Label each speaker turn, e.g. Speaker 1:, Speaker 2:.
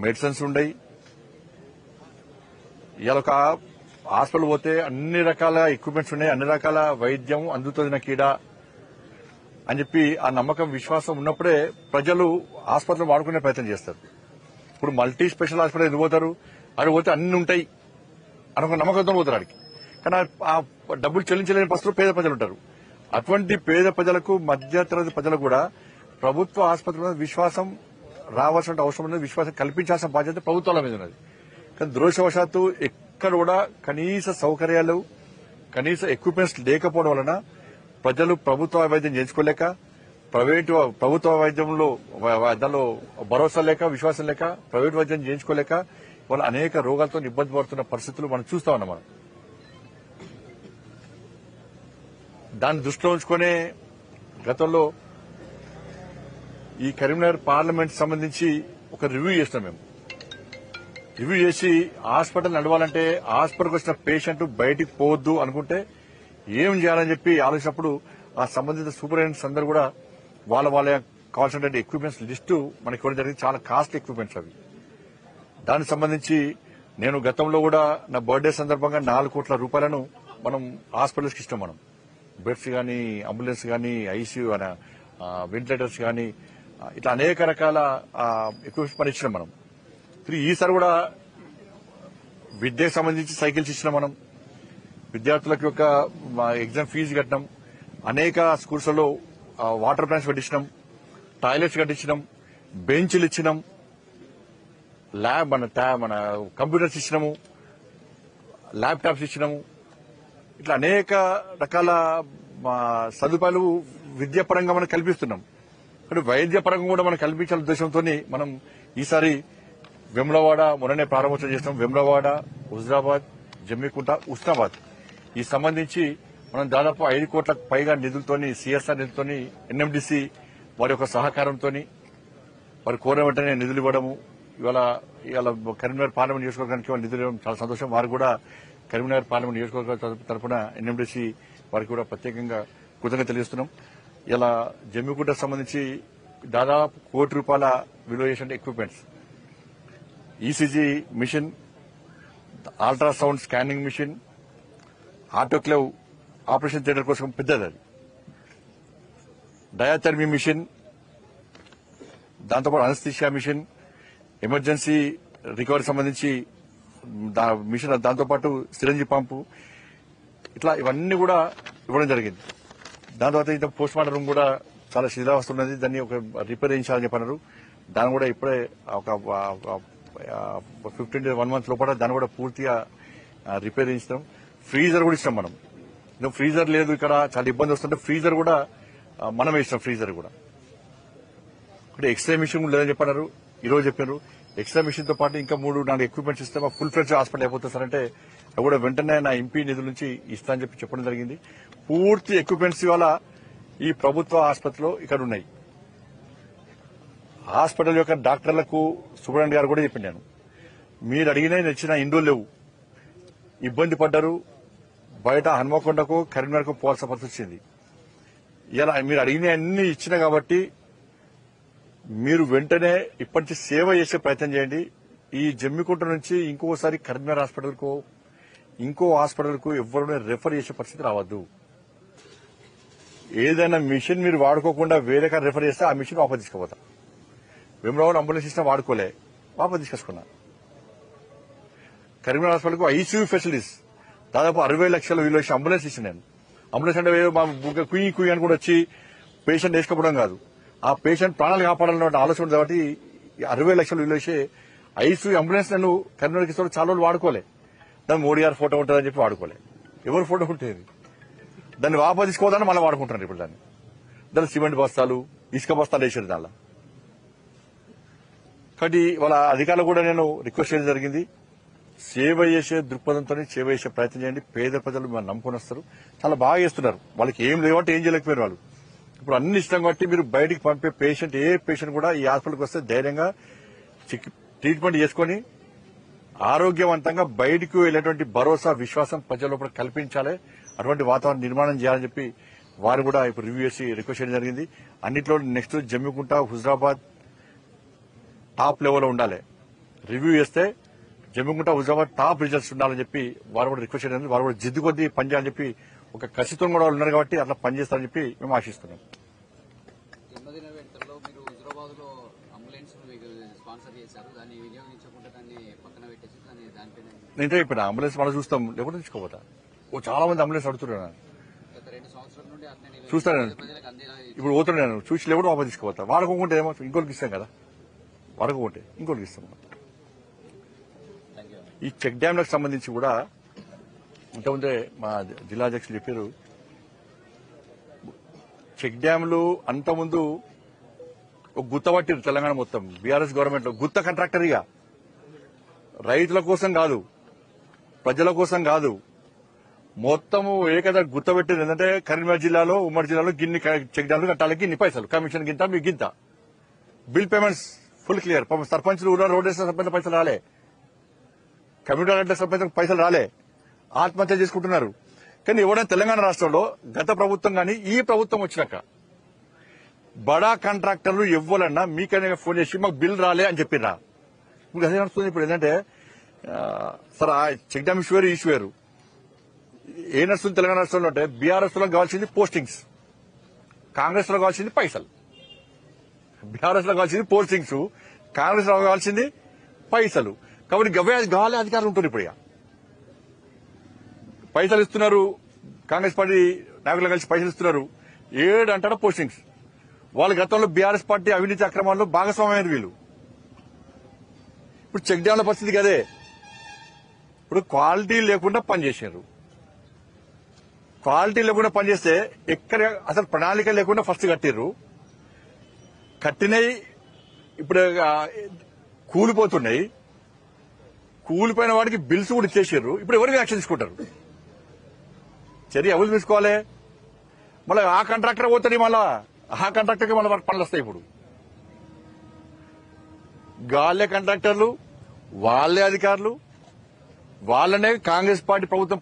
Speaker 1: Medicines ఉండయి. ఇవాళ ఒక హాస్పిటల్ పోతే అన్ని రకాల ఎక్విప్మెంట్స్ ఉన్నాయి, అన్ని రకాల వైద్యం అందుతుంది నాకీడ అని చెప్పి ఆ నమ్మకం విశ్వాసం ఉన్నప్పుడే ప్రజలు హాస్పిటల్ వాడుకునే ప్రయత్నం చేస్తారు. ఇప్పుడు మల్టీ స్పెషల్ హాస్పిటల్ ఎందుకు పోతారు? అక్కడ పోతే అన్ని ఉంటాయి అని ఒక నమ్మకంతో పోతారు అడిగి. కానీ ఆ డబ్బులు చెల్లించలేని పరిస్థితుల్లో పేద ప్రజలు ఉంటారు. అటువంటి పేద ప్రజలకు, మధ్యతరగతి ప్రజలకు కూడా ప్రభుత్వ ఆసుపత్రుల మీద విశ్వాసం రావాల్సిన అవసరం ఉన్నది, విశ్వాసం కల్పించాల్సిన బాధ్యత ప్రభుత్వాల మీద ఉన్నది. కానీ దురదృష్టవశాత్తు ఎక్కడ కూడా కనీస సౌకర్యాలు, కనీస ఎక్విప్మెంట్స్ లేకపోవడం వలన ప్రజలు ప్రభుత్వ వైద్యం చేయించుకోలేక, ప్రభుత్వ వైద్యంలో దానిలో భరోసా లేక, విశ్వాసం లేక ప్రైవేట్ వైద్యం చేయించుకోలేక వాళ్ళు అనేక రోగాలతో ఇబ్బంది పడుతున్న పరిస్థితులు మనం చూస్తా ఉన్నాం. మనం దాన్ని దృష్టిలో ఉంచుకునే గతంలో ఈ కరీంనగర్ పార్లమెంట్ సంబంధించి ఒక రివ్యూ చేస్తాం. మేము రివ్యూ చేసి హాస్పిటల్ నడవాలంటే హాస్పిటల్కి వచ్చిన పేషెంట్ బయటికి పోవద్దు అనుకుంటే ఏం చేయాలని చెప్పి ఆలోచించినప్పుడు ఆ సంబంధిత సూపరింటెండెంట్స్ అందరూ కూడా వాళ్ళ కావాల్సిన ఎక్విప్మెంట్స్ లిస్టు మనకి ఇవ్వడం జరిగింది. చాలా కాస్ట్లీ ఎక్విప్మెంట్స్ అవి. దానికి సంబంధించి నేను గతంలో కూడా నా బర్త్డే సందర్భంగా 4 కోట్ల రూపాయలను మనం హాస్పిటల్స్కి ఇస్తాం. మనం బెడ్స్ కానీ, అంబులెన్స్ కానీ, ఐసీయూ వెంటిలేటర్స్ కానీ ఇట్లా అనేక రకాల ఎక్విప్మెంట్స్ మనం ఇచ్చినాం. మనం ఈసారి కూడా విద్యకు సంబంధించి సైకిల్స్ ఇచ్చినాం. మనం విద్యార్థులకు యొక్క ఎగ్జామ్ ఫీజు కట్టినాం. అనేక స్కూల్స్లో వాటర్ ప్లాంట్స్ కట్టించినాం, టాయిలెట్స్ కట్టించినాం, బెంచ్లు ఇచ్చినాం, ల్యాబ్ మన కంప్యూటర్స్ ఇచ్చినాము, ల్యాప్టాప్స్ ఇచ్చినాము. ఇట్లా అనేక రకాల సదుపాయాలు విద్యాపరంగా మనం కల్పిస్తున్నాం. కానీ వైద్యపరంగా కూడా మనం కల్పించాల ఉద్దేశంతో మనం ఈసారి వేములవాడ మొన్ననే ప్రారంభోత్సవం చేస్తాం. వేములవాడ, హుజరాబాద్, జమ్మికుంట, ఉస్నాబాద్ ఈ సంబంధించి మనం దాదాపు 5 కోట్లకు పైగా నిధులతోని, సిఎస్ఆర్ నిధులతోని, ఎన్ఎండిసి వారి యొక్క సహకారంతో వారి కోరిన వెంటనే నిధులు ఇవ్వడము, ఇవాళ కరీంనగర్ పార్లమెంట్ నియోజకవర్గానికి నిధులు ఇవ్వడం చాలా సంతోషం. వారు కూడా కరీంనగర్ పార్లమెంట్ నియోజకవర్గ తరఫున ఎన్ఎండిసి వారికి కూడా ప్రత్యేకంగా కృతజ్ఞత తెలియజేస్తున్నాం. ఇలా జమ్మికుంటకు సంబంధించి దాదాపు ₹1 కోటి విలువ చేసిన equipments, ECG machine, ultrasound scanning machine, autoclave operation theatre కోసం పెద్దది అది, డయాథెరపీ మిషన్, దాంతోపాటు అనస్థీషియా మిషన్, ఎమర్జెన్సీ రికవరీ సంబంధించి మిషన్, దాంతోపాటు సిరంజి పంపు, ఇట్లా ఇవన్నీ కూడా ఇవ్వడం జరిగింది. దాని తర్వాత ఇంత పోస్ట్ మార్టం రూమ్ కూడా చాలా శిథిలావస్థ ఉన్నది, దాన్ని ఒక రిపేర్ చేయించాలని చెప్పన్నారు. దాన్ని కూడా ఇప్పుడే ఒక 15 to 1 month లోపల దాన్ని కూడా పూర్తిగా రిపేర్ చేయిస్తాం. ఫ్రీజర్ కూడా ఇస్తాం. మనం ఫ్రీజర్ లేదు ఇక్కడ, చాలా ఇబ్బంది వస్తుంటే ఫ్రీజర్ కూడా మనమే ఇస్తాం. ఫ్రీజర్ కూడా అంటే ఎక్స్రే మిషన్ లేదని చెప్పన్నారు. ఈ రోజు చెప్పారు ఎక్స్రే మిషన్ తో పాటు ఇంకా 3-4 ఎక్విప్మెంట్స్ ఇస్తే ఫుల్ ఫ్లెడ్జ్ హాస్పిటల్ అయిపోతుంది సార్ అంటే అది కూడా వెంటనే నా ఎంపీ నిధుల నుంచి ఇస్తా అని చెప్పి చెప్పడం జరిగింది. పూర్తి ఎక్విప్మెంట్స్ ఇవాళ ఈ ప్రభుత్వ ఆసుపత్రిలో ఇక్కడ ఉన్నాయి. హాస్పిటల్ యొక్క డాక్టర్లకు సూపరింటెండెంట్ గారు కూడా చెప్పాను, నేను మీరు అడిగినా నచ్చిన ఇండోలు లేవు, ఇబ్బంది పడ్డారు, బయట హన్మకొండకు కరీంనగర్కు పోవాల్సిన పరిస్థితి వచ్చింది. ఇలా మీరు అడిగిన అన్ని ఇచ్చిన కాబట్టి మీరు వెంటనే ఇప్పటి నుంచి సేవ చేసే ప్రయత్నం చేయండి. ఈ జమ్మికుంట నుంచి ఇంకోసారి కరీంనగర్ హాస్పిటల్కు, ఇంకో హాస్పిటల్కు ఎవరు రెఫర్ చేసే పరిస్థితి రావద్దు. ఏదైనా మిషన్ మీరు వాడుకోకుండా వేరే కాడ రెఫర్ చేస్తే ఆ మిషన్ వాపస్ తీసుకుపోతా. వేములవాడ అంబులెన్స్ సిస్టమ్ వాడుకోలే, వాపస్ తీసుకొచ్చుకున్నా. కరీంనగర్ హాస్పిటల్కు ఐసీయూ ఫెసిలిటీస్ దాదాపు 60 లక్షల విలువ చేసి అంబులెన్స్ ఇచ్చిన నేను. అంబులెన్స్ అంటే మా కుయ్యి అని కూడా వచ్చి పేషెంట్ వేసుకోవడం కాదు, ఆ పేషెంట్ ప్రాణాలు కాపాడాలన్న ఆలోచన కాబట్టి 60 లక్షలు విలువ చేసే ఐసీయూ అంబులెన్స్ నన్ను కరీంనగర్కి ఇస్తే చాలా రోజులు వాడుకోలే. దాన్ని మోడీ గారి ఫోటో ఉంటుందని చెప్పి వాడుకోలే. ఎవరు ఫోటో ఉంటుంది? దాన్ని వాపస్ తీసుకోవద్దని మళ్ళీ వాడుకుంటున్నారు. ఇప్పుడు దాన్ని సిమెంట్ బస్తాలు, ఇసుక బస్తాలు వేసారు దానిలో. కాబట్టి వాళ్ళ అధికారులు కూడా నేను రిక్వెస్ట్ చేయడం జరిగింది, సేవ చేసే దృక్పథంతో సేవ చేసే ప్రయత్నం చేయండి. పేద ప్రజలు మిమ్మల్ని నమ్ముకొని వస్తారు, చాలా బాగా చేస్తున్నారు. వాళ్ళకి ఏం లేవంటే ఏం చేయలేకపోయారు వాళ్ళు. ఇప్పుడు అన్ని ఇష్టం కాబట్టి మీరు బయటికి పంపే పేషెంట్, ఏ పేషెంట్ కూడా ఈ హాస్పిటల్కి వస్తే ధైర్యంగా ట్రీట్మెంట్ చేసుకుని ఆరోగ్యవంతంగా బయటకు వెళ్లేటువంటి భరోసా, విశ్వాసం ప్రజల లోపల కల్పించాలి. అటువంటి వాతావరణం నిర్మాణం చేయాలని చెప్పి వారు కూడా ఇప్పుడు రివ్యూ చేసి రిక్వెస్ట్ చేయడం జరిగింది. అన్నింటిలో నెక్స్ట్ జమ్మికుంట, హుజరాబాద్ టాప్ లెవెల్లో ఉండాలి. రివ్యూ చేస్తే జమ్మిగుంట హుజాబాద్ టాప్ రిజల్ట్స్ ఉండాలని చెప్పి వారు కూడా రిక్వెస్ట్ చేయడం, వారు కూడా జిద్దు కొద్దీ పనిచేయాలని చెప్పి ఒక కసితో కూడా వాళ్ళు ఉన్నారు కాబట్టి అట్లా పనిచేస్తారని చెప్పి మేము ఆశిస్తున్నాం.
Speaker 2: జన్మదిన వేడుకల్లో మీరు హుజరాబాద్ లో అంబులెన్స్ స్పాన్సర్ చేశారు, దాన్ని వినియోగించకుండా దాన్ని పక్కన పెట్టేసి దానిపైన
Speaker 1: నేను చెప్పిన అంబులెన్స్ మనం చూస్తాం, లేకపోతే తీసుకోపోతా. చాలా మంది అంబులెన్స్ అడుగుతున్నాను,
Speaker 2: గత 2 సంవత్సరాల నుండి అట్లనే
Speaker 1: చూస్తాను.
Speaker 2: ప్రజలకు అందేలా
Speaker 1: ఇప్పుడు పోతున్నాను, చూసి లేకపోతే వాపస్ తీసుకోపోతా. వాడుకోకుంటే ఏమో ఇంకోటికి ఇస్తాం కదా, వాడుకోకుంటే ఇంకోటికి ఇస్తాం. ఈ చెక్ డ్యాంలకు సంబంధించి కూడా ఇంతకుముందే మా జిల్లా అధ్యక్షులు చెప్పారు, చెక్ డ్యాంలు అంతకుముందు ఒక గుత్త పట్టిరు తెలంగాణ మొత్తం. బీఆర్ఎస్ గవర్నమెంట్ లో గుత్త కాంట్రాక్టరీగా రైతుల కోసం కాదు, ప్రజల కోసం కాదు, మొత్తము ఏకదా గుత్త పెట్టింది. ఏంటంటే కరీంనగర్ జిల్లాలో, ఉమ్మడి జిల్లాలో గిన్ని చెక్ డ్యాంలు కట్టాలి, గిన్ని పైసలు, కమిషన్ గింత, మీకు గింత, బిల్ పేమెంట్స్ ఫుల్ క్లియర్. సర్పంచ్లు ఊళ్ళో రోడ్ వేసిన సర్పంచ్ పైసలు రాలే, కమ్యూనిటీ గంటల సర్పంచ్ పైసలు రాలే, ఆత్మహత్య చేసుకుంటున్నారు. కానీ ఎవరైనా తెలంగాణ రాష్ట్రంలో గత ప్రభుత్వం కానీ ఈ ప్రభుత్వం వచ్చినాక బడా కాంట్రాక్టర్లు ఎవ్వాలన్నా మీకైనా ఫోన్ చేసి మాకు బిల్ రాలే అని చెప్పిరా. ఇప్పుడు అదే నడుస్తుంది. ఇప్పుడు ఏంటంటే సరే చెక్ డ్యామ్ ఇష్యూ వేరు. ఏ నడుస్తుంది తెలంగాణ రాష్ట్రంలో అంటే బీఆర్ఎస్ లో కావాల్సింది పోస్టింగ్స్, కాంగ్రెస్ లో కావాల్సింది పైసలు. బీఆర్ఎస్ లో కావాల్సింది పోస్టింగ్స్, కాంగ్రెస్ లో కావాల్సింది పైసలు. కాబట్టి గవే కావాలి అధికారులు ఉంటారు. ఇప్పుడు ఇక పైసలు ఇస్తున్నారు, కాంగ్రెస్ పార్టీ నాయకులు కలిసి పైసలు ఇస్తున్నారు, 7 అంటారా పోస్టింగ్స్. వాళ్ళ గతంలో బీఆర్ఎస్ పార్టీ అవినీతి అక్రమాల్లో భాగస్వామ్యమైన వీళ్ళు. ఇప్పుడు చెక్ డ్యాంల పరిస్థితి కదే. ఇప్పుడు క్వాలిటీ లేకుండా పనిచేసారు. క్వాలిటీ లేకుండా పనిచేస్తే ఎక్కడ అసలు ప్రణాళిక లేకుండా ఫస్ట్ కట్టిర్రు, కట్టినవి ఇప్పుడు కూలిపోతున్నాయి. కూలిపోయిన వాడికి బిల్స్ కూడా ఇచ్చేసారు. ఇప్పుడు ఎవరికి యాక్షన్ తీసుకుంటారు? చర్య ఎవరు తీసుకోవాలి? మళ్ళీ ఆ కాంట్రాక్టర్ పోతుంది, మళ్ళా ఆ కాంట్రాక్టర్కి మళ్ళీ పనులు వస్తాయి. ఇప్పుడు గాలే కాంట్రాక్టర్లు, వాళ్లే అధికారులు, వాళ్ళనే కాంగ్రెస్ పార్టీ ప్రభుత్వం